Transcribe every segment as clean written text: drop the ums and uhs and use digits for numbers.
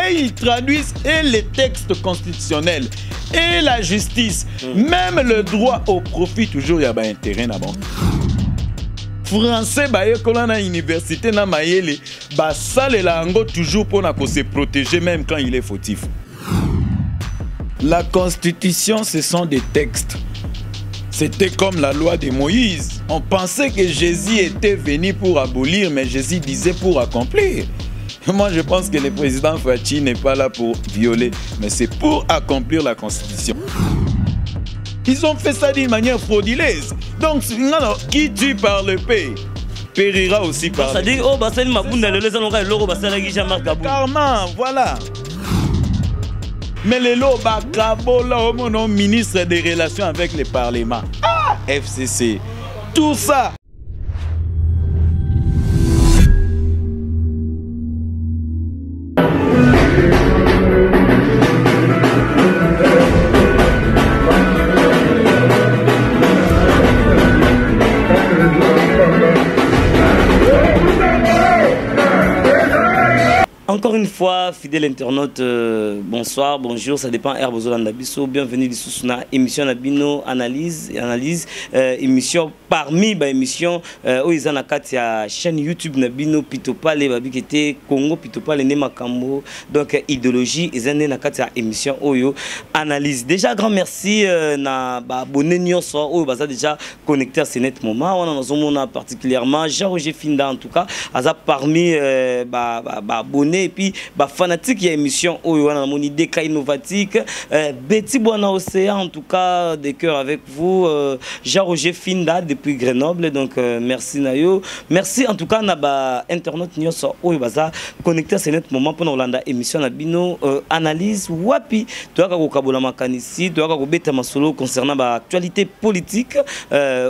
et ils traduisent et les textes constitutionnels et la justice, même le droit au profit, toujours il y a un intérêt là-bas. Français bayekola na université na mayele basale la ango toujours pour se protéger même quand il est fautif. La constitution ce sont des textes. C'était comme la loi de Moïse. On pensait que Jésus était venu pour abolir, mais Jésus disait pour accomplir. Moi je pense que le président Fachi n'est pas là pour violer, mais c'est pour accomplir la constitution. Ils ont fait ça d'une manière frauduleuse. Donc, qui tue par le paix périra aussi par le paix. Karma, voilà. Mais le Loba Kabola, mon ministre des Relations avec le Parlement. Ah, FCC. Tout ça. Encore une fois, fidèle internaute, bonsoir, bonjour, ça dépend Herbozola Ndabiso. Bienvenue dans la émission Nabino Analyse, émission parmi les émissions où ils ont la chaîne YouTube Nabino Pitopale, Babikete, Congo Pitopale, Nemakambo, donc idéologie, ils ont la émission Oyo Analyse. Déjà, grand merci na abonné Nyonso, où ils déjà connecté à ce net moment. On a particulièrement Jean-Roger Finda en tout cas, parmi abonnés. Et puis, fanatique il y a émission où on a mon idée innovatique. Betty Boana Océan, en tout cas, des cœurs avec vous. Jean-Roger Finda depuis Grenoble. Donc, merci Nayo. Merci en tout cas, na internet Nyonso où baza connecté à ce net moment pour l'Olanda émission Nabino analyse. Wapi, tu as qu'à Kabola Makanisi, tu as qu'à beta masolo concernant l'actualité politique.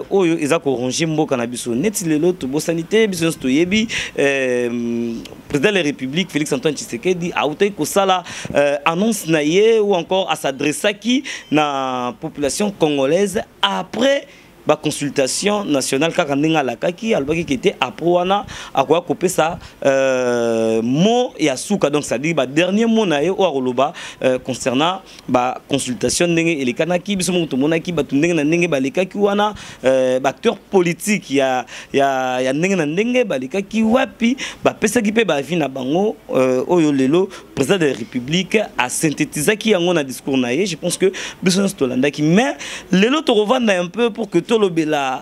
Où ils ont rangé Mboka Nabiso. Netilelo, Tobo Sanité, Business Toyebi, président de la République. Félix Antoine Tshisekedi a outé Kosala annonce naïe ou encore à s'adresser qui na population congolaise après la consultation nationale Kakandenga Lakaki albaki qui était après wana à quoi couper ça mot et asuka donc ça dit dernier mot naïe ou aroloba concernant la consultation ndenge et les kanaki biso mo monaki batundenge na ndenge balekaki wana acteur politique ya ndenge na ndenge balekaki wapi pesa ki pe ba vi na bango oyo lelo président de la République a synthétisé qui yango na discours naïe. Je pense que biso stolandaki mais lelo to revendre un peu pour que la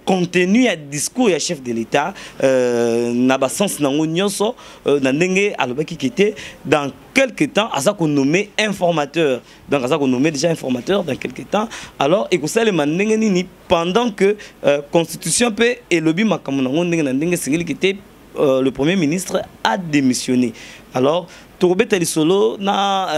contenu à discours et chef de l'État n'a pas sens dans l'Onyonso n'andenge alobaki qui était dans quelques temps à ça qu'on nommait informateur donc à ça qu'on nommait déjà informateur dans quelques temps alors et que ça les mandenge ni pendant que constitution peut et lobby makamona ndenge singeli qui était le premier ministre a démissionné alors Torobeta Lisolo na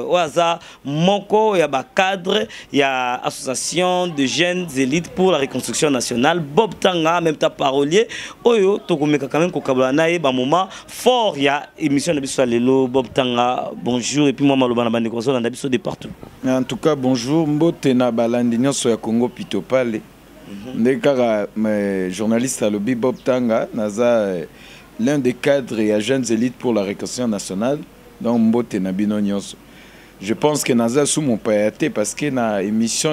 waza moko ya ba cadre ya association de jeunes élites pour la reconstruction nationale Bob Tanga même ta parolier oyo tokomeka quand même ko kabla nae ba moment fort ya émission na biso lelo Bob Tanga bonjour et puis moi maloba na bande console na biso de partout en tout cas bonjour mbote na balandi nyonso ya Congo Pitopale ndeka journaliste à lobby Bob Tanga naza l'un des cadres et jeunes élites pour la reconstruction nationale, donc Mbote Nabino Nyonso. Je pense que Naza sous mon payate parce que na émission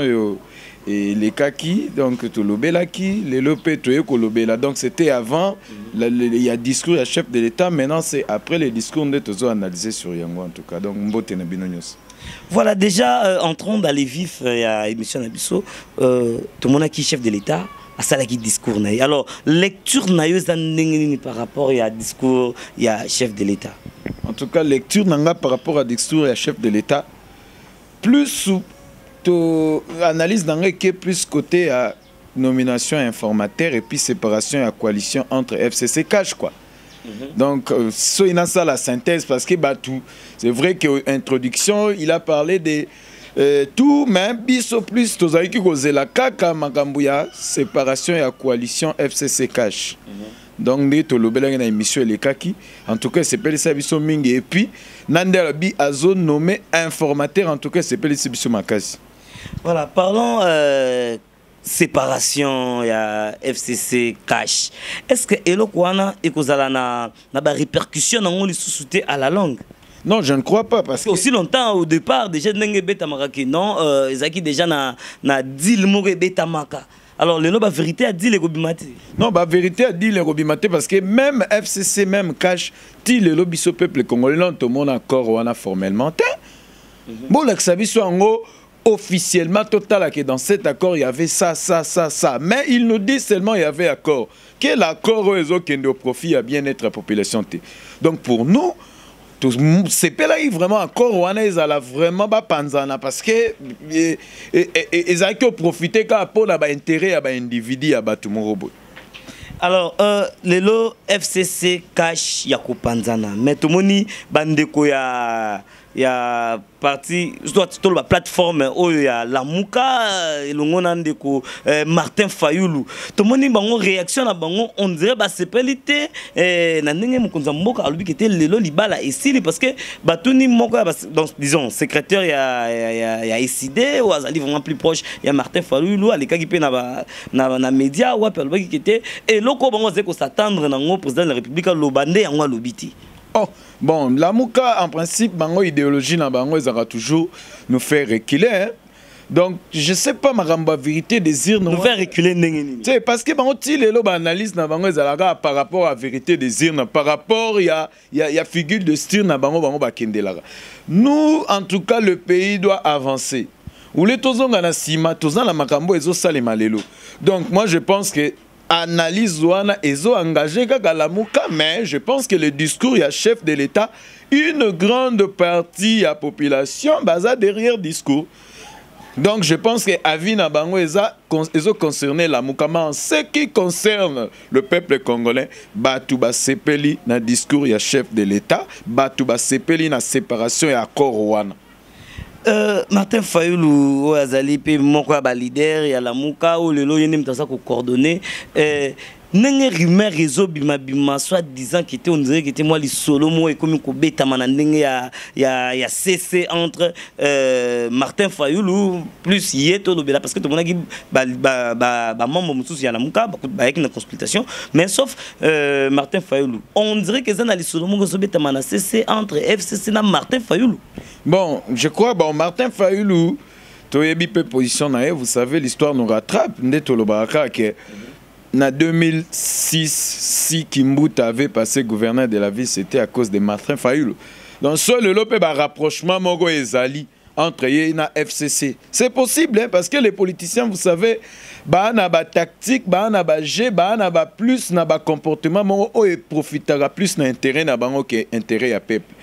et les kaki donc to lobelaki les lopé to lobela donc c'était avant il y a discours à chef de l'État maintenant c'est après les discours de tozo analysé sur Yango en tout cas donc Mbote Nabino Nyonso. Voilà déjà entrons dans les vifs il y a émission Nabiso tout le monde qui chef de l'État à ça qui discours naïe. Alors lecture naïe par rapport à discours il y a chef de l'État. En tout cas lecture nanga par rapport à discours et chef de l'État plus sous analyse nanga qui est plus côté à nomination informateur et puis séparation et coalition entre FCC cash quoi. Donc so il a ça la synthèse parce que c'est vrai que introduction il a parlé des tout même biso plus tozaki kozela kaka makambuya séparation et coalition FCC cash donc ndi tolobela na émission les kaki en tout cas c'est pelé ça biso mingi et puis nandela bi azo nommé informateur en tout cas c'est pelé biso makasi. Voilà parlons séparation ya FCC cash est-ce que eloko wana ekozala na ba répercussion na ngoli sous à la longue. Non, je ne crois pas parce que aussi longtemps au départ déjà ndenge betamaka que non ezaki déjà na deal moko betamaka. Alors le la vérité a dit les Robimate. Non, la vérité a dit les Robimate parce que même FCC même cache ti le lobby au peuple congolais non tout le monde accord wana formellement. Bon la sabi so ngo officiellement total que dans cet accord il y avait ça. Mais il nous dit seulement il y avait accord. Que l'accord au profit à bien-être de la population. Donc pour nous, c'est pas là vraiment accord on a vraiment pas panzana parce que ils ont profité quand pour la intérêt à individu à batumorobo. Alors le lo FCC cash ya ko panzana mais tout moni bandeko ya parti sur la plateforme où il y a la Mouka et le ndeko Martin Fayulu tout moni bango réaction na bango on dirait ba sepelité na ndenge mukonza mboka alubi qui était lelo libala ici parce que batuni moko donc disons secrétaire ya ICD ou azali vraiment plus proche il y a Martin Fayulu aleka ki pe na média ou alubi qui était et loko bango zeko s'attendre na ngo président de la République lobande yango lobiti. Oh, bon, la Mouka, en principe, bango idéologie, na bango, ils aura toujours nous faire reculer. Hein? Donc, je sais pas, ma ramba vérité, désir, nous faire reculer. C'est parce que bango, si les lobes analysent, na bango, ils aura par rapport à vérité, désir, par rapport, il y a figure de style, na bango, bakendelara. Nous, en tout cas, le pays doit avancer. Ou les tozonga na sima, tozan la makambo, ezo salema lelo. Donc, moi, je pense que analyse wana ezo engagé kaka la Mouka, mais je pense que le discours ya chef de l'État, une grande partie de la population basa derrière discours. Donc je pense que Avina Bango ezo concerné la Mouka, mais en ce qui concerne le peuple congolais, Batouba sepeli na discours ya chef de l'État, Batouba sepeli na séparation ya accord wana. Martin Fayulu azali pe moko ba leader ya la Mouka ou lelo yene mtasa ko coordonner nenge rumeur réseau bima soit disant que on dirait que était moi li solo mo et comme ko beta manandenge ya CC entre Martin Fayulu plus Yeto Lobela parce que tout le monde ba membre mususu ya la Mouka ba avec une consultation mais sauf Martin Fayulu on dirait que ça na li solo mo ko beta manana CC entre FCC na Martin Fayulu. Bon, je crois, bon, Martin Fayulu, Toyebi peut positionner, vous savez, l'histoire nous rattrape. En 2006, si Kimbuta avait passé gouverneur de la ville, c'était à cause de Martin Fayulu. Donc, seul le lopé rapprochement Mogo et Zali entre Yéna FCC. C'est possible, hein, parce que les politiciens, vous savez, bah na ba tactique, bah na ba jeu, bah na ba plus na ba comportement, Mogo et profitera plus na intérêt na bango que intérêt à peuple.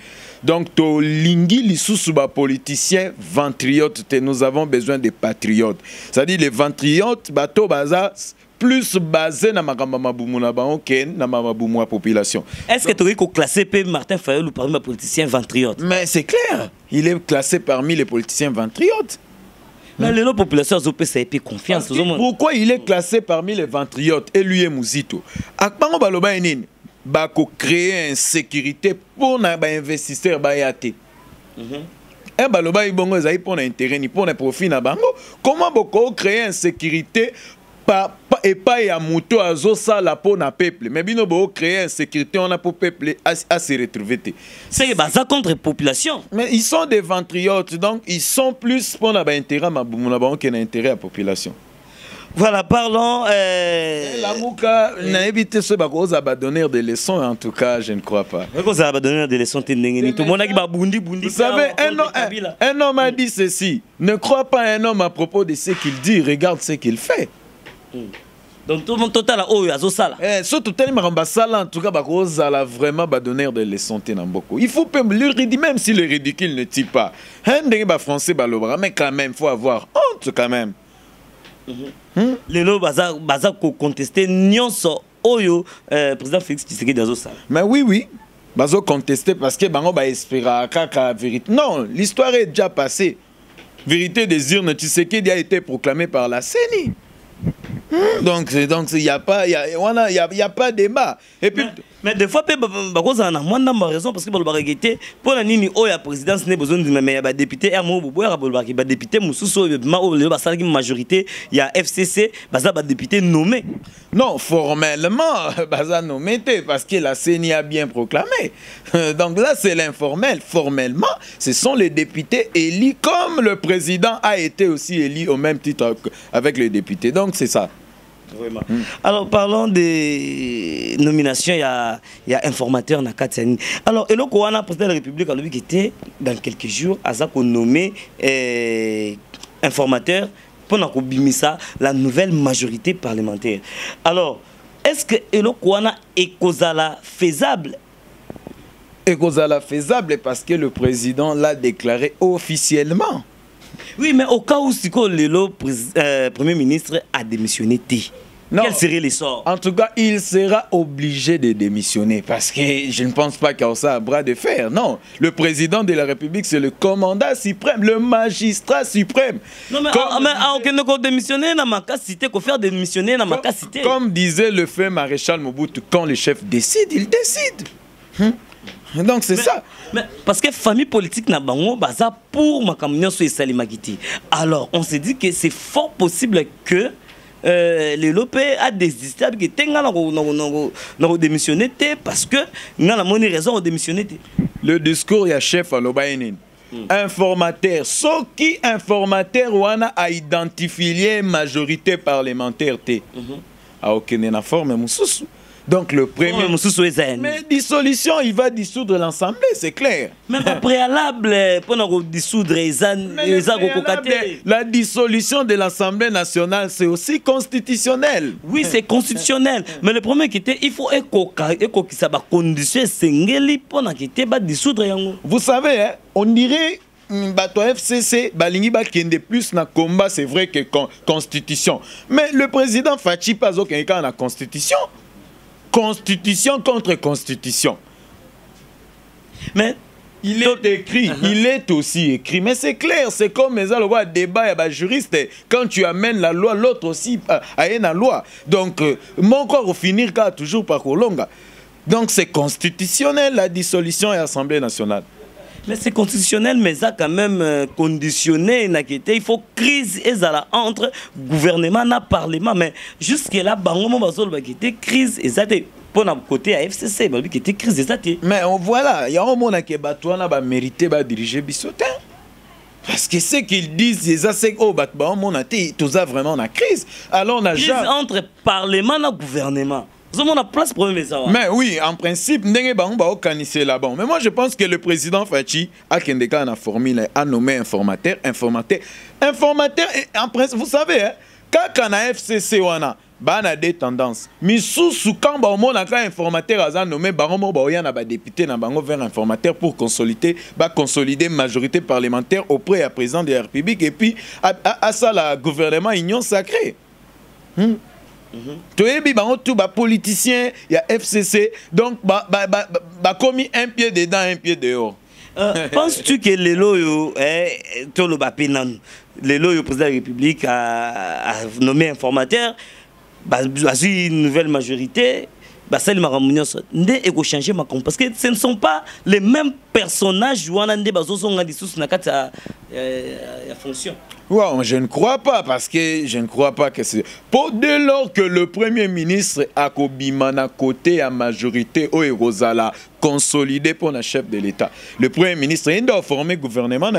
Donc, to lingi lisusu ba politiciens ventriotes, nous avons besoin de patriotes. C'est-à-dire les ventriotes, bato baza plus basé na makamba mabumu na bango que na mabumu population. Est-ce que tu as classé Martin Fayulu parmi les politiciens ventriotes? Mais c'est clair, il est classé parmi les politiciens ventriotes. Mais les populations ont fait confiance. Pourquoi il est classé parmi les ventriotes et lui est Mouzito? Akbango baloba enini? Bako créer insécurité pour les investisseurs bayate. Et baloba ibongo ezai pour l'intérêt ni pour les profits na bango. Comment boko créer insécurité et pas ya muto azo ça la pour na peuple. Mais bino boko créer insécurité on a pour peuple à se retrouver. C'est baza contre population. Mais ils sont des ventriotes donc ils sont plus pour la intérêt ma bango que l'intérêt à la population. Voilà, parlons. La Mouka n'a évité ce bagose à donner des leçons, en tout cas, je ne crois pas. Vous donner des leçons, tout le monde a dit Vous savez, un homme a dit ceci. Ne crois pas un homme à propos de ce qu'il dit, regarde ce qu'il fait. Donc tout le monde total oh ya zo sala. Surtout tellement en tout cas bagose à la vraiment donner des leçons beaucoup. Il faut le ridicule même si le ridicule ne tue pas. Un dingue français balobra mais quand même faut avoir honte quand même. Les lots baza contester nyonso oyo président Félix Tshisekedi dazo sala. Mais oui bazo contester parce que bango ba espéra kaka vérité. Non, l'histoire est déjà passée. Vérité des urnes Tshisekedi a été proclamé par la CENI. Donc il y a pas de débat. Et puis Mais des fois, on a moins de raison parce que pour la nini oh la présidence n'est besoin de mais député Hermo Boboya député Moussousso majorité il y a FCC baza député nommé. Non, formellement baza nommé parce que la CENI a bien proclamé. Donc là c'est l'informel. Formellement, ce sont les députés élus comme le président a été aussi élu au même titre avec les députés. Donc c'est ça. Vraiment. Alors, parlons des nominations, il y a informateur na Katiani. Alors, et le président de la République a qui était dans quelques jours, à ça qu'on nommé informateur pour la nouvelle majorité parlementaire. Alors, est-ce que le président est faisable? Est faisable parce que le président l'a déclaré officiellement. Oui, mais au cas où le Premier ministre a démissionné, quel serait l'essor? En tout cas, il sera obligé de démissionner parce que je ne pense pas qu'il y a ça à bras de fer. Non, le président de la République, c'est le commandant suprême, le magistrat suprême. Non, mais aucun démissionner dans ma cité, qu'on faire démissionner dans ma cité. Comme disait le fait maréchal Mobutu, quand le chef décide, il décide. Donc c'est ça. Mais parce que famille politique n'a pas baza pour ma communion sur Sali Magiti. Alors on s'est dit que c'est fort possible que les Lopé a désisté que tenga n'a démissionné parce que n'a la monnaie raison de démissionner. Le discours ya chef à l'Obaïnin. Informateur, ce qui informateur wana a identifié majorité parlementaire té. A aucune forme moussous. Donc le premier... Mais dissolution, il va dissoudre l'Assemblée, c'est clair. Même pas préalable pour dissoudre la dissolution de l'Assemblée nationale, c'est aussi constitutionnel. Oui, c'est constitutionnel. Mais le problème qui il faut que ça va conditionner pour dissoudre. Vous savez, hein, on dirait... Bato FCC, balingi ba kende plus na combat, c'est vrai que constitution. Mais le président Fachi pas aucun cas la constitution. Constitution contre constitution. Mais il est écrit, il est aussi écrit. Mais c'est clair, c'est comme les débat, il y a juriste. Quand tu amènes la loi, l'autre aussi a une loi. Donc, mon corps au finir toujours par Kolonga. Donc c'est constitutionnel la dissolution et l'Assemblée nationale. Mais c'est constitutionnel, mais ça quand même conditionné. Il faut crise entre gouvernement et parlement. Mais jusque-là, il y a crise et pour notre côté à FCC, il y a crise et mais voilà, il y a un monde qui a mérité de diriger Bissotin. Parce que ce qu'ils disent, c'est que on a vraiment une crise. Alors on a crise entre parlement et gouvernement. Place mais oui, en principe, mais moi je pense que le président Fachi a nommé informateur. En principe, vous savez, hein, quand on a FCC, on a des tendances. Mais sous quand on a un informateur a nommé député vers informateur pour consolider majorité parlementaire auprès du président de la République et puis à ça le gouvernement union sacrée. Tu es tout politicien, il y a FCC, donc commis un pied dedans, un pied dehors. Penses-tu que le président de la République a nommé informateur, une nouvelle majorité, parce que ce ne sont pas les mêmes personnages qui ont fonction. Wow, je ne crois pas parce que je ne crois pas que c'est... Dès lors que le Premier ministre a Kobimana côté à majorité au Rosala consolidé pour le chef de l'État, le Premier ministre il doit former gouvernement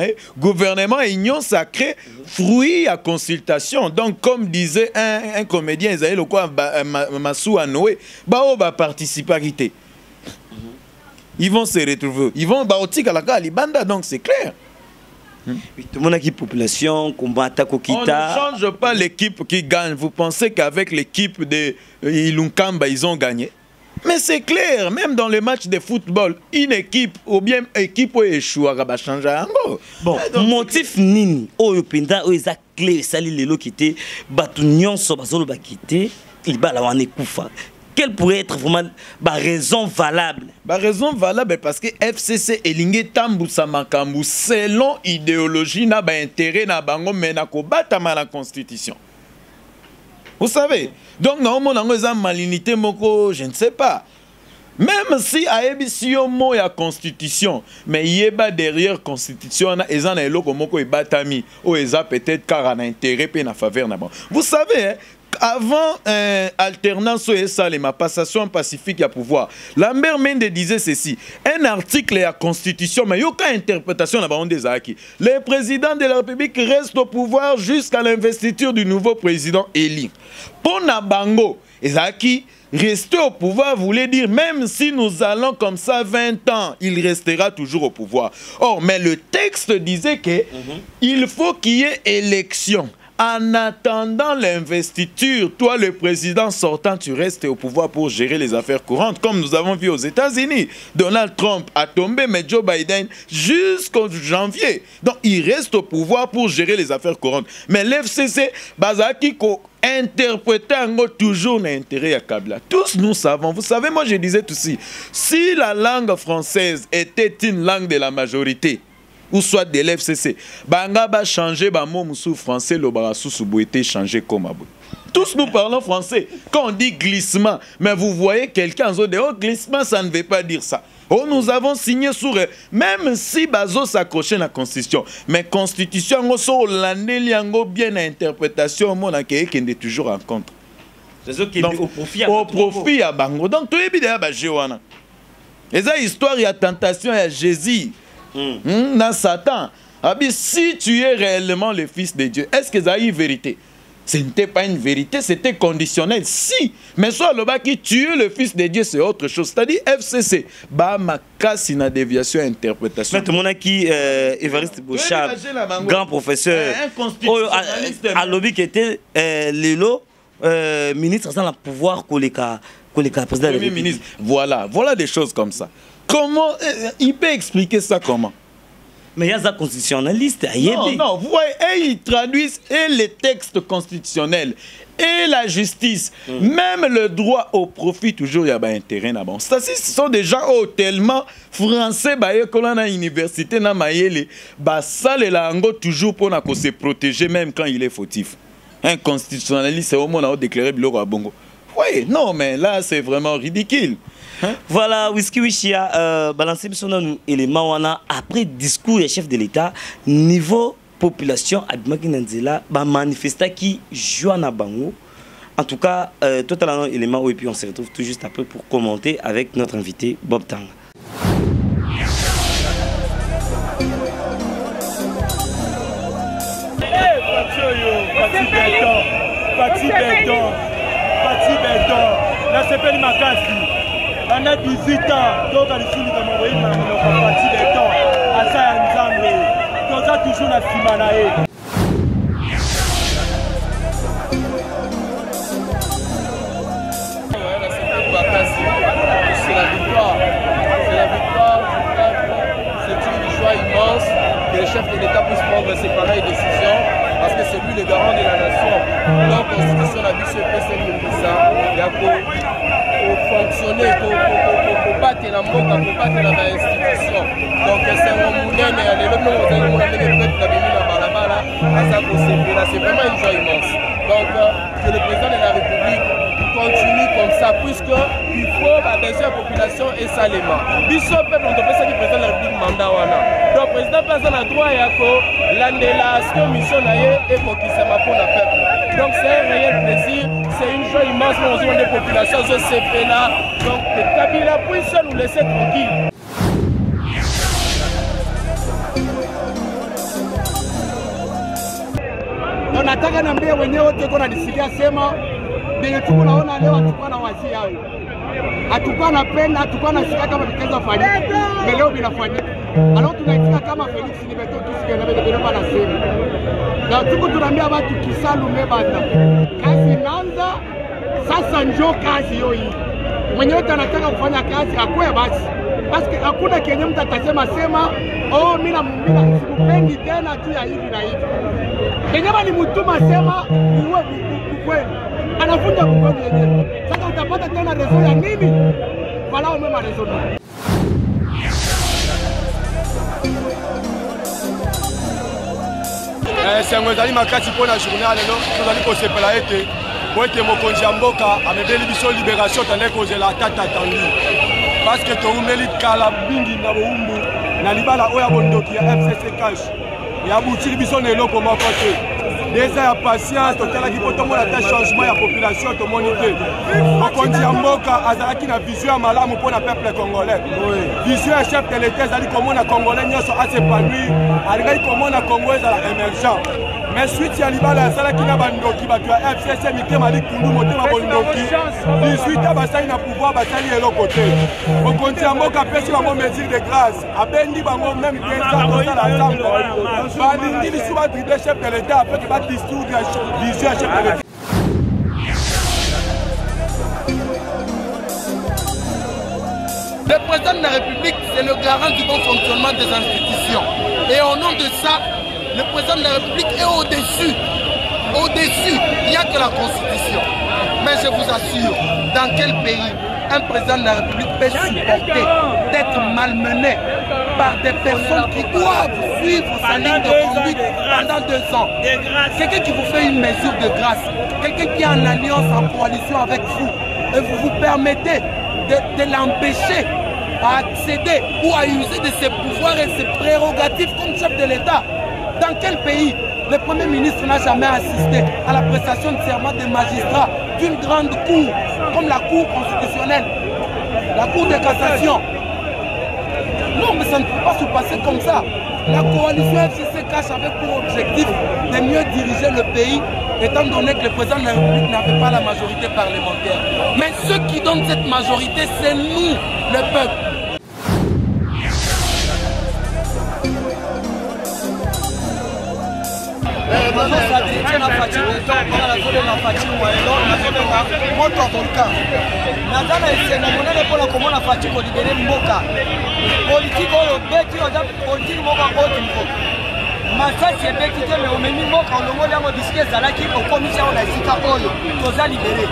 et union sacrée fruit à consultation. Donc comme disait un comédien, Isaïe le quoi Massou Anoé, participarité. Ils vont se retrouver, ils vont à la Libanda, donc c'est clair. Tout le monde a qui population, combat Kokita. On ne change pas l'équipe qui gagne. Vous pensez qu'avec l'équipe de Ilunkamba, ils ont gagné? Mais c'est clair, même dans les matchs de football, une équipe ou bien équipe ou échoue à changer. Bon, motif nini, Oyopenda, Oyza clé, sali lelo kité, Batunion Sobazolo Bakité, il bat la wane koufa. Quelle pourrait être vraiment la raison valable? La raison valable parce que FCC et Lingé Tambou Samakambu, selon idéologie, n'a pas intérêt na bango mais na ko batama la constitution. Vous savez? Donc, non, mon malinité, moko, je ne sais pas. Même si aebisio mo ya constitution, mais yeba derrière constitution na ezan na eloko moko ebatami o eza peut-être car na intérêt pe na faveur na bon. Vous savez hein, avant alternance et ça ma passation pacifique à pouvoir. Lambert Mende disait ceci, un article à constitution mais aucune interprétation na ba des acquis. Le président de la République reste au pouvoir jusqu'à l'investiture du nouveau président élu. Pour na bango ezaki rester au pouvoir voulait dire, même si nous allons comme ça 20 ans, il restera toujours au pouvoir. Or, mais le texte disait que il faut qu'il y ait élection. En attendant l'investiture, toi, le président sortant, tu restes au pouvoir pour gérer les affaires courantes, comme nous avons vu aux États-Unis. Donald Trump a tombé, mais Joe Biden, jusqu'au janvier. Donc, il reste au pouvoir pour gérer les affaires courantes. Mais l'FCC, Bazaki, interpréter toujours l'intérêt à Kabila. Tous nous savons, vous savez, moi je disais tout aussi, si la langue française était une langue de la majorité, ou soit de l'FCC, Banga va changer, mot moussou français, le barassou soubouété changer comme abou. Tous nous parlons français. Quand on dit glissement, mais vous voyez quelqu'un qui dit oh, glissement, ça ne veut pas dire ça. Oh, nous avons signé sur même si Bazo s'accrochait à la constitution, mais constitution, on sort l'année bien à interprétation, on a est toujours en contre. Au profit à Bango. Donc, tout est bien à Jéwana. Et ça, histoire, il y a tentation, il y a Jésus. Dans Satan. Si tu es réellement le fils de Dieu, est-ce que ça a une vérité? Ce n'était pas une vérité, c'était conditionnel. Si, mais soit le bas qui tue le fils de Dieu, c'est autre chose. C'est-à-dire FCC, bah ma casse une déviation interprétation. Mais tout le monde qui Évariste Bouchard, grand professeur, à lobby qui était Lélo, ministre sans le pouvoir que les président de la ministre. Voilà des choses comme ça. Comment il peut expliquer ça comment? Mais il y a des constitutionnalistes. Non, vous voyez, ils traduisent et les textes constitutionnels et la justice, même le droit au profit, toujours il y a un intérêt là-bas. Ce sont des gens tellement français, quand on a une université, ça les langues toujours pour se protéger, même quand il est fautif. Un constitutionnaliste, c'est au moins déclaré Biloko à Bongo. Oui, non, mais là, c'est vraiment ridicule. Hein? Voilà, Whisky Wishia, balancé son élément après discours du chef de l'État, niveau population, Abimaki Nanzela, manifesta qui joue à Bango. En tout cas, totalement élément, et puis on se retrouve tout juste après pour commenter avec notre invité Bob Tang. On a 18 ans, donc à l'issue de mon pays, on a parti des temps. À ça, on a toujours la Simanae. C'est la victoire. C'est la victoire. C'est une joie immense que le chef de l'État puisse prendre ces pareilles décisions. Parce que c'est lui le garant de la nation. Donc, la constitution a vu ce PCL ça. Il y a pour fonctionner, pour battre la moque, pour battre la institution. Donc, c'est un moulin, mais c'est vraiment une joie immense. Donc, que le président de la République continue comme ça, puisqu'il faut abaisser la population et salement. Biso peuple, on peut ça que le président de la République mandat. Donc, le président passe dans le droit et l'annulation mission et pour qu'il se pour le peuple. Donc, c'est un réel plaisir, c'est une joie immense pour les populations, ce CP là. Donc, le Kabila puisse nous laisser tranquille. Nataka niambie wenyewe wote kuna nisikia sema ndio tuko naona leo atakuwa na wazia hayo. Atakuwa napenda, atakuwa nasikia kama vitaweza fanyika. Leo vinafanyika. Alors tunaitika kama Felix Nibeto tusike na bebe bebe anasema. Na tuko tunaambia watu kisalume banda. Kazi inaanza sasa, njoo kazi hiyo hii. Mwenyewe anataka kufanya kazi akwe basi. Parce hakuna kenye mtu atasema oh mimi sikupendi tena tu ya hivi na hivi. Kenyama ni mtuma sema uwe kweli. Anafunja kweli yenyewe. Sasa utapata tena rezo ya nini? Walao mema rezo. C'est un gozali makati pour la journée lelo tozali ko sepela ete pour ete mokonzi ya mboka amebeli biso libération tandis que la tata attendu. parce que toumeli kala mingi na boumbu na libala oya bondoki ya FCC cash ya butili biso na eloko moko te déjà ya patience totalaki po tomona ta changement ya population tomoni te mokonzi ya mboka azalaki na vision ya malamu mpona peuple congolais vision ya chef de l'état ezali komona congolais nyonso asepanui alingaki komona congo ezala émergent mais suite ya libala asalaki na bandoki bato ya FCC mitema likundu motema bondoki 18 basali na pouvoir basali eloko te mokonzi ya mboka apesi bango mesure de grâce abendi bango même desa kosala nzambo balingi lisu badrible chef de l'état apeke badistourne ya vision ya chef de l'état. Le président de la République, c'est le garant du bon fonctionnement des institutions. Et au nom de ça, le président de la République est au-dessus. Au-dessus, il n'y a que la Constitution. Mais je vous assure, dans quel pays un président de la République peut supporter d'être malmené par des personnes qui doivent suivre sa ligne de conduite pendant 2 ans? Quelqu'un qui vous fait une mesure de grâce, quelqu'un qui est en alliance, en coalition avec vous, et vous vous permettez de l'empêcher à accéder ou à user de ses pouvoirs et ses prérogatives comme chef de l'État. Dans quel pays le Premier ministre n'a jamais assisté à la prestation de serment des magistrats d'une grande cour, comme la Cour constitutionnelle, la Cour de cassation? Non, mais ça ne peut pas se passer comme ça. La coalition FCC cache avec pour objectif de mieux diriger le pays, étant donné que le président de la République n'avait pas la majorité parlementaire. Mais ceux qui donnent cette majorité, c'est nous, le peuple. masasi ebeti te me omemi mboka olongoli yango disiki ezalaki okomisi yango na esika oyo toza libere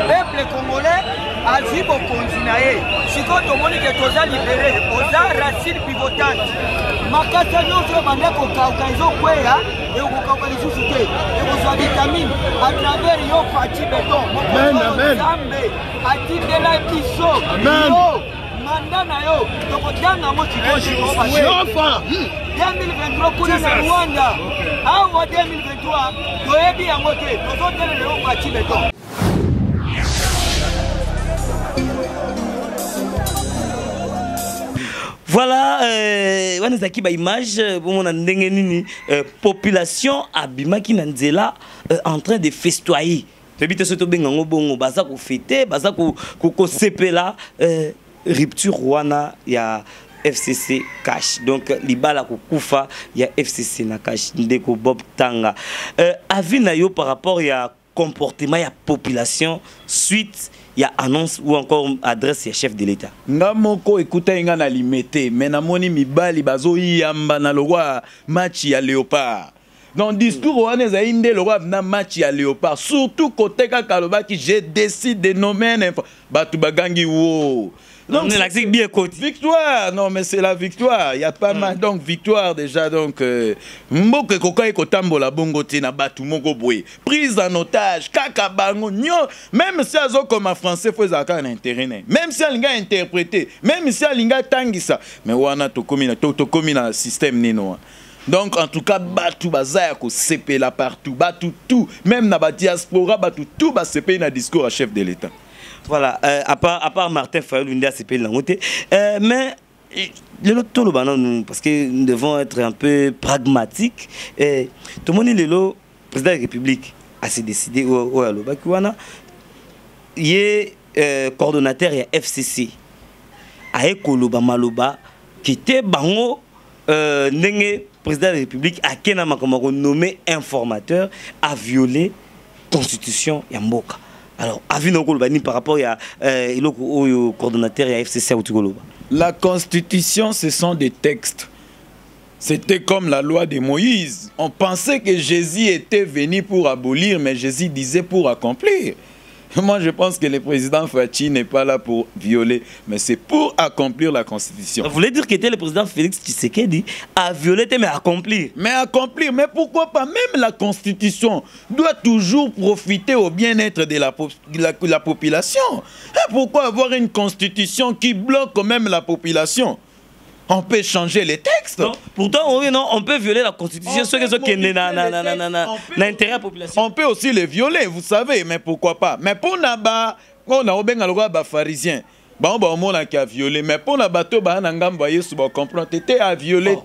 peuple congolais azwi bokonzi na ye sikoyo tomoni ke toza libere oza racine pivotante makasa nyonso oyo banda kokauka ezokweya ekokauka lisusu te ekozwa vitamine a travers yo faci beton mokonzambe atindela biso yo manda na yo tokotanga mo sikoyo 2023 kuna na Rwanda awa 2023 toyebi yango te tozotelela yo faci beton. Voilà, on a qui image, on a une population abimaki nanzela en train de festoyer. Tebite soto bengango bongo baza ko fêter, baza ko sepela rupture wana ya FCC cash. Donc libala ko kufa ya FCC na cash ndeko Bob Tanga. Avis na yo par rapport ya comportement ya population suite il y a annonce ou encore adresse ya chef de l'État. Nga moko ekuta nga na limité mais namoni mibali bazo yamba na lwa match ya Léopard. Dans discours wana za inde lwa na match ya Léopard surtout côté kaloba qui je décide de nommer batu bagangi wo. Donc c'est bien côté. Victoire, non mais c'est la victoire, il y a pas mal donc victoire déjà donc mboke kokai kotambola bongo tina batu moko boye. Prise en otage, kaka bango nyo, même si azo comme en français faut zaka un intérêt. Même si alinga interpréter, même si alinga tangisa, mais wana to komi na système nino. Donc en tout cas batu bazaya ko sepela partout, batu tout, même na ba diaspora batu tout ba sepela na discours à chef de l'État. Voilà, à part Martin Fayol, l'une des CP de la montée. Mais parce que nous devons être un peu pragmatiques. Tout le monde est le président de la République a décidé il est coordonnateur de FCC. Aekoloba Maloba qui était bango président de la République à Kenama comme nommé informateur a violé la constitution Yamboka. Alors, par rapport à coordonnateur et à FCC. La constitution, ce sont des textes. C'était comme la loi de Moïse. On pensait que Jésus était venu pour abolir, mais Jésus disait pour accomplir. Moi, je pense que le président Fachi n'est pas là pour violer, mais c'est pour accomplir la Constitution. Vous voulez dire que le président Félix Tshisekedi a violé, mais accomplir. Mais accomplir, mais pourquoi pas? Même la Constitution doit toujours profiter au bien-être de la population. Et pourquoi avoir une Constitution qui bloque même la population? On peut changer les textes. Non, pourtant, oui, non, on peut violer la Constitution, ce qui est l'intérêt de la population. On peut aussi les violer, vous savez, mais pourquoi pas? Mais pour Naba, on a bien le pharisien. Bon, on a qu'à violer, mais pour la bateau, on a envoyé sous comprendre, t'étais à violer.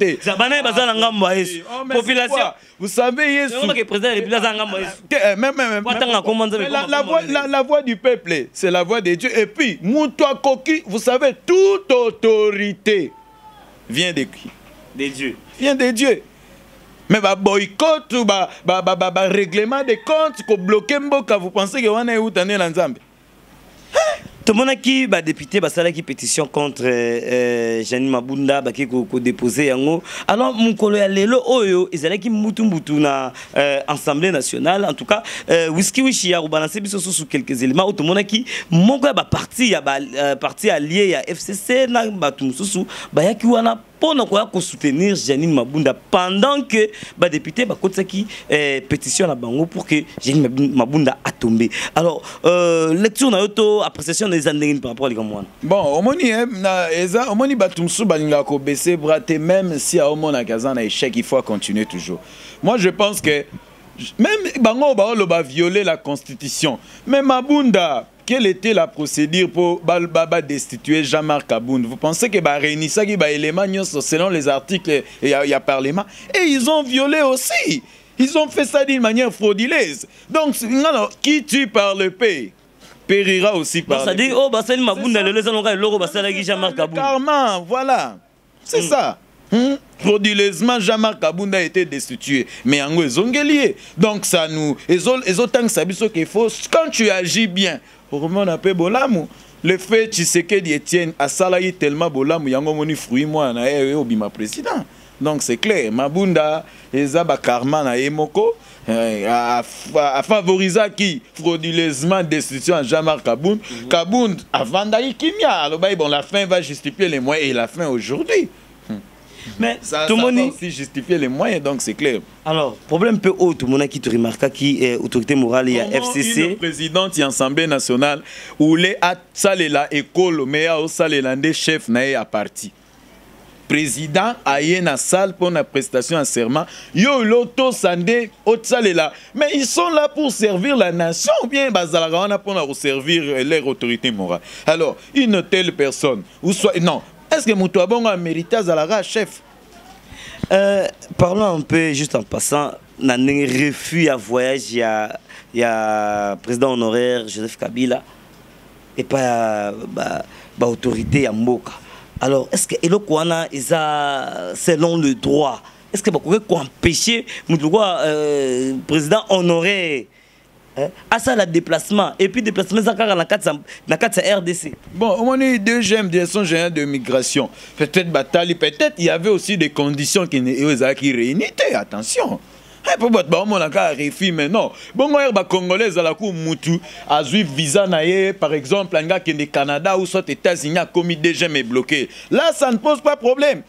Population. Vous savez, la voix du peuple, c'est la voix de Dieu. Et puis, vous savez, toute autorité vient de qui? Des dieux. Vient de Dieu. Mais boycott ou règlement des comptes, ko bloquer mboka, vous pensez que on est où dans l'ensemble? Tout le monde qui va député qui pétition contre Janine Mabunda qui a déposé alors mon collègue lelo oyo ils qui mutu na Assemblée nationale en tout cas whisky wishi ya balancer biso sous quelques éléments tout le monde qui mon parti allié ya FCC na batu susu yaki wana pour soutenir Janine Mabunda pendant que les députés qui pétition à Bango pour que Janine Mabunda a tombé. Alors, lecture na yoto appréciation des années par rapport à l'Igamouan. Bon, au moni batumsu balinga ko baisser braté même si à omona kazana échec il faut continuer toujours. Moi je pense que même Bango ba violer la constitution. Mais Mabunda quelle était la procédure pour destituer Jean-Marc Abound? Vous pensez que réunissent qui élément selon les articles il y a parlement et ils ont violé aussi. Ils ont fait ça d'une manière frauduleuse. Donc qui tue par le pays périra aussi par le pays. Oh c'est Mabunda le Jean-Marc Abound. Carrément, voilà. C'est ça. Frauduleusement, Jean-Marc Abound a été destitué. Mais en gros, donc ça nous... Et autant que ça qu'il faut, quand tu agis bien, le fait Tshisekedi Etienne a salarié tellement bolam yango moni fruit moi na obima président. Donc c'est clair, Mabunda ezaba karma na emoko a favorisé qui frauduleusement destitution à Jean-Marc Abound. Abound avant d'aller kimia, bon la fin va justifier les moyens et la fin aujourd'hui. Mais ça, tout le monde aussi justifier les moyens, donc c'est clair. Alors, problème peu haut, tout le monde qui te remarque qui est autorité morale et FCC. Le président de l'Assemblée nationale, où les Salela école, mais à Salela des chefs n'a à parti. Président a une salle pour la prestation en serment. Yo l'auto sandé au Salela. Mais ils sont là pour servir la nation, ou bien Bazalagana pour servir leur autorité morale. Alors, une telle personne, ou soit non. Est-ce que Moutouabongo a mérité à chef? Parlons un peu, juste en passant, on a un refus à voyage, il y a président honoraire Joseph Kabila et pas autorité à Mboka. Alors, est-ce que selon le droit, est-ce que vous pouvez empêcher le président honoraire à ça, le déplacement, et puis déplacement dans la RDC. Bon, on est deuxième direction générale de migration. Peut-être bataille, peut-être il y avait aussi des conditions qui réunissent. Attention. Pour votre on a refus, mais non. Bon, on a Congolais à la cour Moutou, a eu visa naïe, par exemple, un gars qui est du Canada ou soit États-Unis a commis déjà mais bloqué. Là, ça ne pose pas de problème.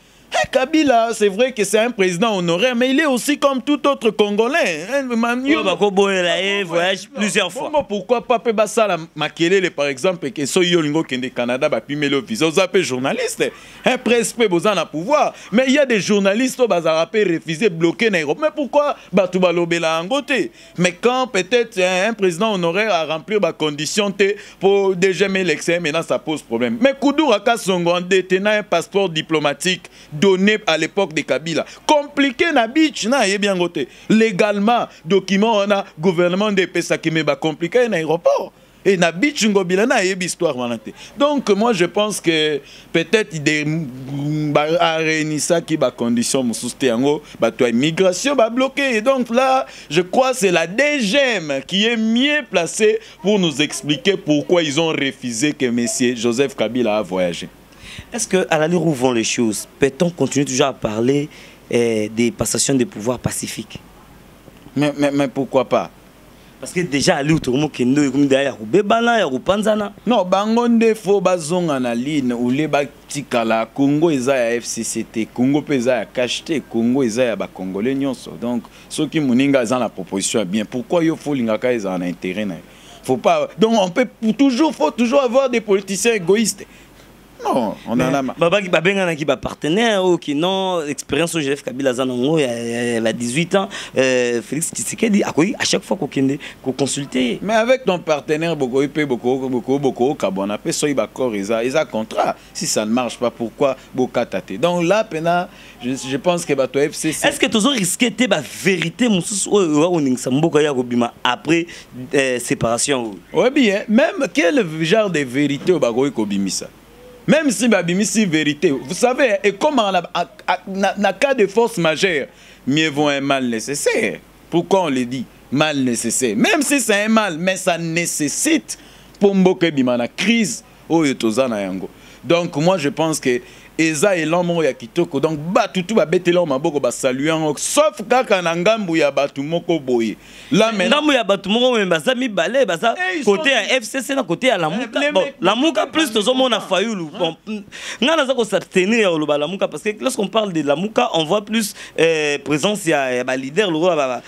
Kabila, c'est vrai que c'est un président honoraire, mais il est aussi comme tout autre Congolais. Il voyage plusieurs fois. Pourquoi pas Basala Makelele, par exemple, que so yolingo kende Canada, puis le visa, vous appelez journaliste. Un presse peut besoin de pouvoir. Mais il y a des journalistes qui ont refusé, bloquer l'Europe. Mais pourquoi Batubalobela en côté? Mais quand peut-être un président honoraire a rempli les conditions pour déjà l'élection, maintenant ça pose problème. Mais Koudouraka Songo en détenant un passeport diplomatique donné à l'époque de Kabila. Compliqué na bitch na bien côté. Légalement, document on a gouvernement de pesa qui me ba compliqué na aéroport. Et na bitch ngobila na histoire manante. Donc moi je pense que peut-être des arénissa qui ba condition mususte yango ba toi immigration ba bloqué. Et donc là, je crois c'est la DGM qui est mieux placée pour nous expliquer pourquoi ils ont refusé que monsieur Joseph Kabila a voyagé. Est-ce qu'à l'allure où vont les choses, peut-on continuer toujours à parler des passations de pouvoir pacifiques? Mais pourquoi pas? Parce que déjà ali utomo kendo comme derrière bebana ya kupanzana. Non, bangonde fo bazonga na ligne ou les batikala Congo eza ya FCCT, Congo peza ya KHT, Congo eza ya ba congolais nyonso. Donc ceux qui moninga za la proposition bien. Pourquoi yo faut lingaka eza en intérêt na. Faut pas. Donc on peut faut toujours avoir des politiciens égoïstes. Non, on en a marre. Baba qui babenga qui ba partenaire ou qui non expérience au Joseph Kabila Zanongo il y a 18 ans Félix Tshisekedi à chaque fois qu'on consulter. Mais avec ton partenaire beaucoup Kabona peut soy d'accord ils a contrat. Si ça ne marche pas pourquoi bokatate. Donc là pena je pense que bato FCC. Est-ce que tu as risqué te ba vérité mususu o ningsa mboka ya kobima après séparation? Oui bien, même quel genre de vérité au bagoy kobimisa? Même si babimisi vérité, vous savez, et comme en cas de force majeure, mieux vaut un mal nécessaire. Pourquoi on le dit mal nécessaire? Même si c'est un mal, mais ça nécessite pour mboke bimana crise au yotozana yango. Donc moi je pense que Eza et l'homme ya kitoko donc batutu ba betela maboko ba saluer sauf kaka na ngambu ya batu moko boye. Là maintenant ngambu ya batu moko mais baza mi balé baza côté à FCC na côté à Lamuka. Bon, Lamuka plus tozo mona Fayulu. Bon, ngana za ko s'abstenir au Lamuka parce que lorsqu'on parle de Lamuka, on voit plus présence ya ba leader le roi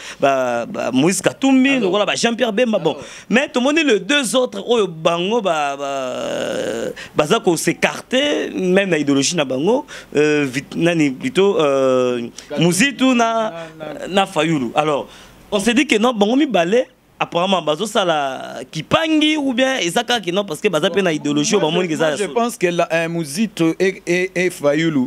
Moïse Katumbi, le roi Jean-Pierre Bemba. Bon, mais tout le monde les deux autres au bango baza ko s'écarter même na idéologie bango nani plutôt Muzitu na Fayulu. Alors on s'est dit que non bango mi balé apparemment bazo sala kipangi ou bien ezaka que non parce que baza pe na idéologie au bango je pense que la Muzitu et Fayulu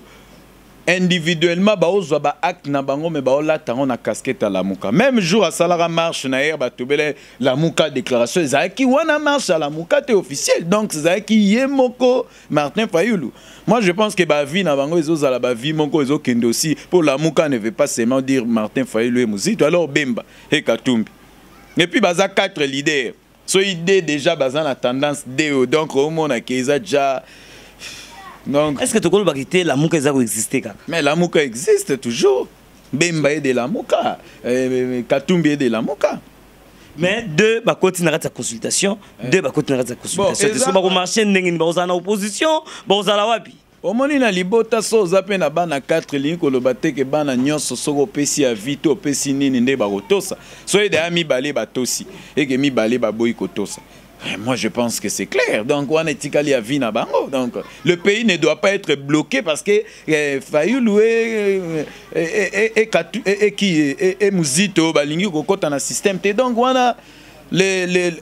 individuellement baozwa ba acte na bango mais baola tango na casquette à Lamuka. Même jour à salara marche na hier batubele Lamuka déclaration zaki wana marche à Lamuka te officiel donc zaki yemoko Martin Fayulu. Moi je pense que ba vie na bango ezozala ba vie moko ezokende aussi pour Lamuka ne veut pas seulement dire Martin Fayulu et Muzitu alors Bemba et Katumbi. Et puis baza 4 leaders. So idée déjà baza na tendance DO donc au monde qui est déjà. Donc, est-ce que tu connais que la Mouka existe? Mais la Mouka existe toujours. Bemba est de la Mouka, Katumbi est de la Mouka. Mais deux, bah continuer sa consultation, deux, bah continuer sa consultation. C'est ça, bah marcher n'engin, bah en opposition, bah aux alawapi. Au moment na libota so zape na bana 4 lignes ko lobate ke bana nyonso soko pesi ya vito pesi nini nde ba kotosa. So ede ami balé batosi et que mi balé ba boy kotosa. Moi, je pense que c'est clair. Donc, on est tikali à Vina Bango. Donc, le pays ne doit pas être bloqué parce que Fayulu et Muzito, Balingi, Kokota na système. Donc, on a les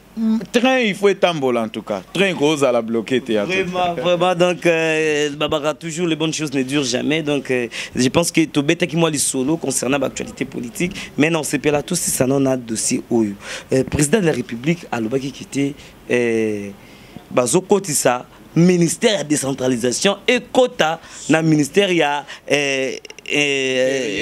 trains, il faut être en vol en tout cas. Train cause à la bloquer. Vraiment, vraiment. Donc, Babara, toujours les bonnes choses ne durent jamais. Donc, je pense que tout bête qui moi les solo concernant l'actualité politique. Mais non, c'est pas là tout si ça n'en a dossier au président de la République à l'Obaki qui était Bazo Kotissa, ministère de la décentralisation et quota dans le ministère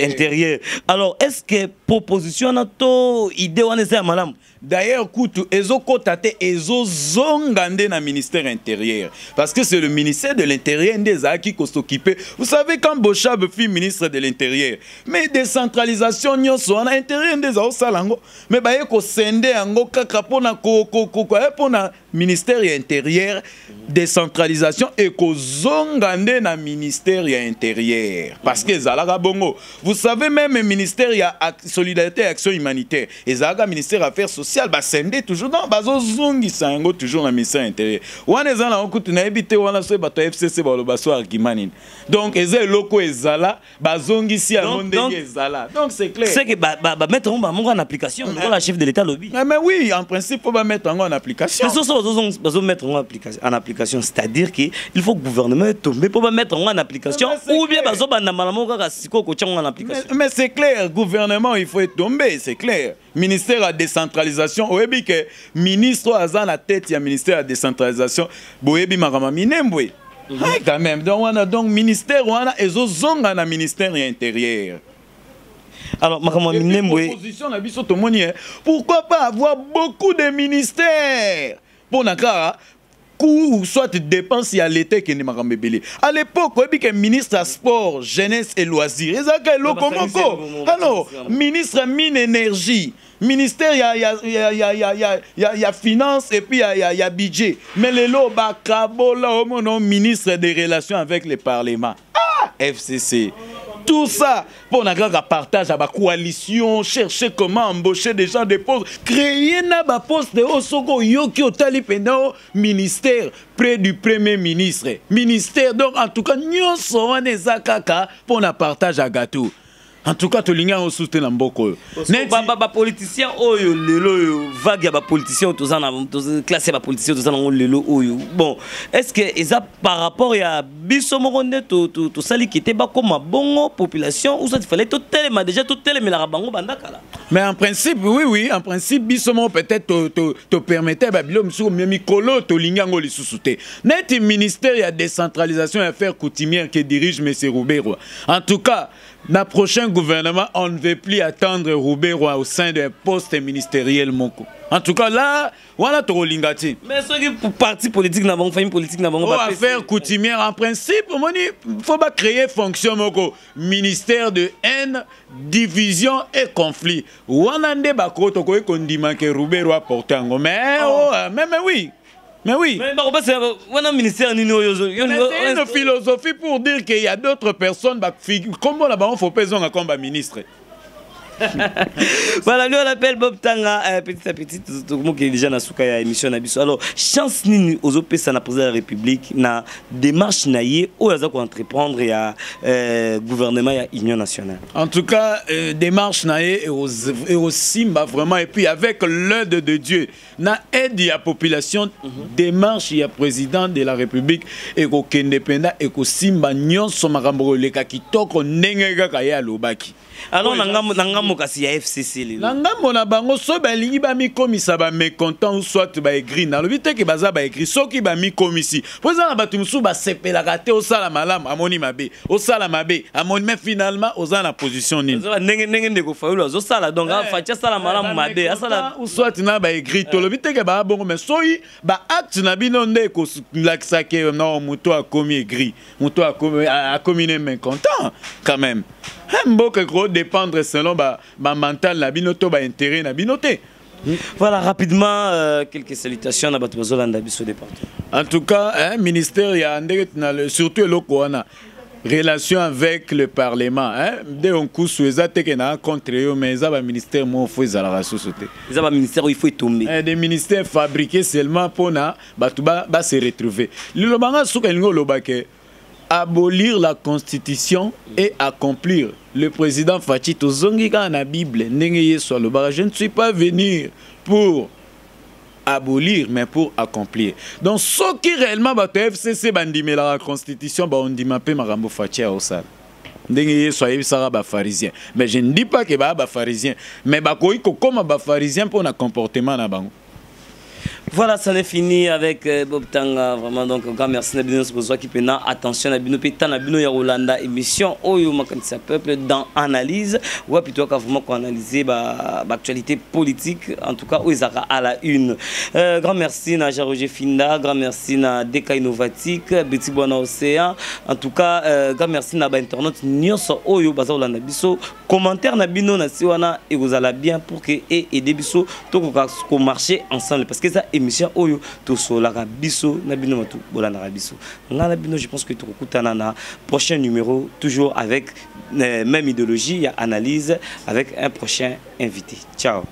intérieur. Alors, est-ce que proposition n'a to idée ou n'est-ce madame? D'ailleurs, Koutou, ezo kotate ezo zongande na ministère intérieur. Parce que c'est le ministère de l'intérieur qui s'occupe. Vous savez, quand Bochab fut ministre de l'intérieur, mais décentralisation nyonso na intérieur des salango. Mais baye ko sende ango kaka pona pona ministère intérieur, décentralisation et ko zongande na ministère intérieur. Parce que zalaga bongo. Vous savez même le ministère ya solidarité et action humanitaire. Et zalaga ministère affaires sociales. Ba sende toujours dans bazo zongi sango toujours na ministère intérieur. Wana ezala okutu na ebité wana so bato FCC ba lo baso argument. Donc ezé loko ezala bazongi si amonde ezala. Donc c'est clair. C'est que ba mettre en application pour la chef de l'état lobby. Mais oui, en principe faut pas mettre en application. Mais ça bazo mettre en application, c'est-à-dire que il faut que le gouvernement tombe pour pas mettre en application ou bien bazo banda malamo ka siko ko en application. Mais c'est clair, gouvernement il faut tomber, c'est clair. Ministère à décentralisation, oyebi que ministre aza na tête ya ministère à décentralisation, boyebi makama minembwe. Quand même, donc ministère wana ezo zonga na ministère intérieur. Alors makama minembwe. Pourquoi pas avoir beaucoup de ministères pour naka coût ou soit dépense ya l'été qui ne m'a rembellé. À l'époque, il y a ministre à sport, jeunesse et loisirs. Alors, ministre mine énergie. Ministère, il y a finance et puis il y a budget. Mais le lot, ministre des relations avec le Parlement. Ah, FCC. Tout ça pour un grand partage à la coalition, chercher comment embaucher des gens de postes, créer un poste de Osoko Yoki au Talipeno ministère près du Premier ministre. Ministère, donc en tout cas, nous sommes des akaka pour un partage à gâteau. En tout cas, tu l'as au soutien en beaucoup. Les politiciens, les vagues, les politiciens, classés les politiciens, bon, est-ce que par rapport à Bissomoronde, tout ça qui était comme une bonne population, ou ça il fallait tout tel, mais déjà tout tel, mais la rabango bandakala. Mais en principe, oui, en principe, Bissomo peut-être te permettait, Mikolo, te lingango les sous-soutés. Net ministère, il y a décentralisation et affaires coutumières que dirige M. Roubero. En tout cas, dans le prochain gouvernement, on ne veut plus attendre Roubero au sein d'un poste ministériel. En tout cas, là, voilà ton lingati. Mais ce qui pour parti politique, n'a pas famille politique, n'a pas affaires coutumières, en principe, il ne faut pas créer fonction ministère de haine, division et conflit. Wanande bako to ko kondima ke Roubero a porté en mais oui. Mais oui. Mais c'est un ministère c'est une philosophie pour dire qu'il y a d'autres personnes comme là-bas on faut pas besoin comme ministre. Voilà, lui on l'appelle Bob Tanga, petit à petit, tout le monde qui est déjà dans la émission. Alors, chance ni aux OP, ça n'a pas de la République, na démarche naïe, où ils ont entreprendre à gouvernement et à Union nationale. En tout cas, démarche naïe et aussi, vraiment, et puis avec l'aide de Dieu, na aide à la population, démarche il y a président de la République, et qu'au indépendant, et qu'au Simba, nyon somarambo, les kakitoko, nengega kaya lobaki. Alors, nangamo kasi ya FCC les. Nangamo na bango so ba lingi ba mi komisa ba mécontent ou soit ba écrit na lobite ke baza ba écrit so ki ba mi komisi. Poza na batu musu ba sepela kate o sala malamu amoni mabe. O sala mabe amoni mais finalement oza na position nini. Nenge ndeko faulu zo sala donc facha sala malamu mabe asala ou soit na ba écrit to lobite ke ba bongo mais soyi ba acte na bino nde ko lakisa ke non muto a commis écrit. Muto a commis mécontent quand même. Mboka ko dépendre selon ba mental na binoto ba intérêt na binoté. Voilà rapidement quelques salutations na bato bazolanda biso département. En tout cas, ministère ya surtout le Koana relation avec le parlement dès on coup soueza te que na contre yo mais ça ba ministère mo faut ezala la société. Ça ba ministère où il faut tomber. Des ministères fabriqués seulement pour na bato ba se retrouver. Le banga suka ngo lobake abolir la constitution et accomplir. Le président Fachi Tozongika na Bible, je ne suis pas venu pour abolir, mais pour accomplir. Donc, ce qui réellement va être FCC, la constitution, on dit ma Marambo Fachi à Osal. Soyez pharisien. Mais je ne dis pas que c'est pharisien. Mais comme pharisien pour un comportement na bango. Voilà, ça est fini avec Bob Tanga. Vraiment, donc, grand merci à Bino Sposo qui peut attention à Bino Pétan, à Bino Yarolanda, émission Oyo Makanisa Peuple dans Analyse. Ou plutôt qu'à vraiment analyser l'actualité politique, en tout cas, où ils à la une. Grand merci à Jean-Roger Finda, grand merci à Deka Innovatique, Betty Bona Océan. En tout cas, grand merci à l'internaute Nyonso Oyo Bazolanda Biso. Commentaire na Bino Nasiwana et vous allez bien pour que et des Biso, tout qu'on marcher ensemble. Parce que ça, émission Oyo to solaka biso na bino matu bolana biso ngala bino je pense que tu kutana na prochain numéro toujours avec même idéologie et analyse avec un prochain invité. Ciao.